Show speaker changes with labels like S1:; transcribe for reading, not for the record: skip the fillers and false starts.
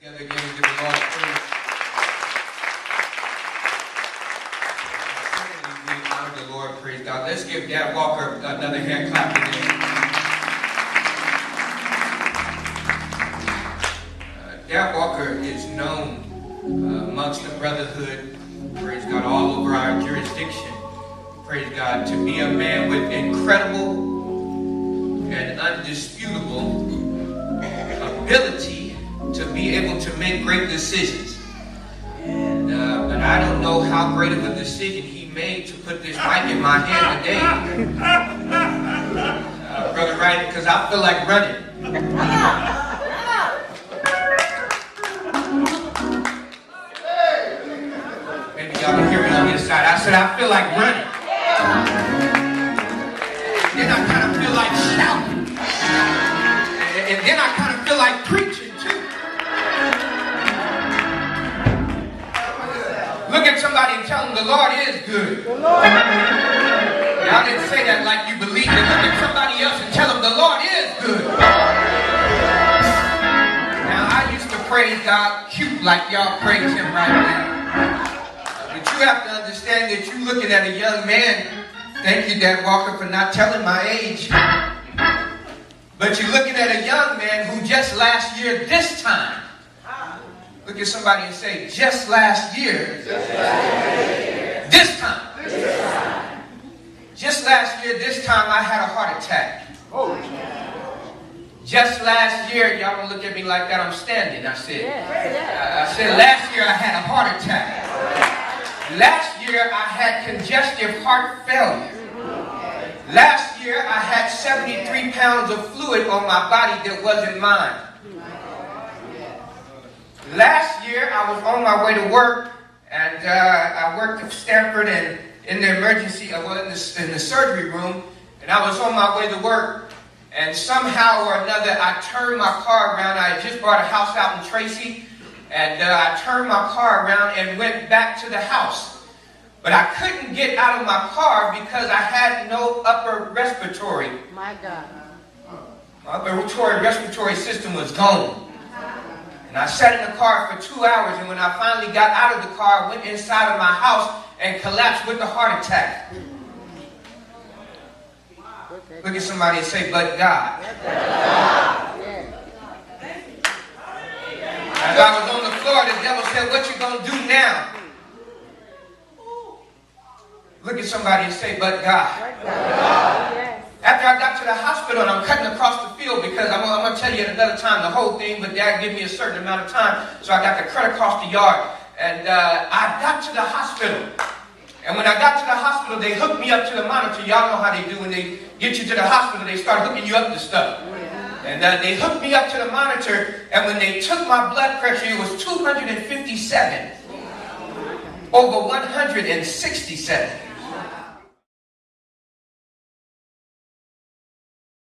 S1: Together again, give the Lord praise. We honor the Lord, praise God. Let's give Dad Walker another hand clap today. Dad Walker is known amongst the brotherhood, praise God, all over our jurisdiction, praise God, to be a man with incredible and undisputable ability to be able to make great decisions. But I don't know how great of a decision he made to put this mic in my hand today. Brother Ryan, because I feel like running. Maybe y'all can hear me on the inside. I said I feel like running. Then I kind of feel like shouting. And then I kind of feel like preaching too. Look at somebody and tell them the Lord is good. Y'all didn't say that like you believe it. Look at somebody else and tell them the Lord is good. Now I used to praise God cute like y'all praise him right now. But you have to understand that you're looking at a young man. Thank you, Dad Walker, for not telling my age. But you're looking at a young man who just last year, this time, look at somebody and say, just last year, this time. Just last year, this time, I had a heart attack. Just last year, y'all don't look at me like that, I'm standing, I said. I said, last year I had a heart attack. Last year I had congestive heart failure. Last year I had 73 pounds of fluid on my body that wasn't mine. Last year I was on my way to work, and I worked at Stanford and in the emergency, in the surgery room, and I was on my way to work, and somehow or another I turned my car around. I had just bought a house out in Tracy, and I turned my car around and went back to the house. But I couldn't get out of my car because I had no upper respiratory.
S2: My God.
S1: My upper respiratory system was gone. And I sat in the car for 2 hours, and when I finally got out of the car, I went inside of my house and collapsed with a heart attack. Look at somebody and say, but God. As I was on the floor, the devil said, what you gonna do now? Look at somebody and say, but God. After I got to the hospital, and I'm cutting across the field because I'm going to tell you at another time the whole thing, but Dad gave me a certain amount of time, so I got to cut across the yard. And I got to the hospital. And when I got to the hospital, they hooked me up to the monitor. Y'all know how they do when they get you to the hospital, they start hooking you up to stuff. And they hooked me up to the monitor, and when they took my blood pressure, it was 257 over 167.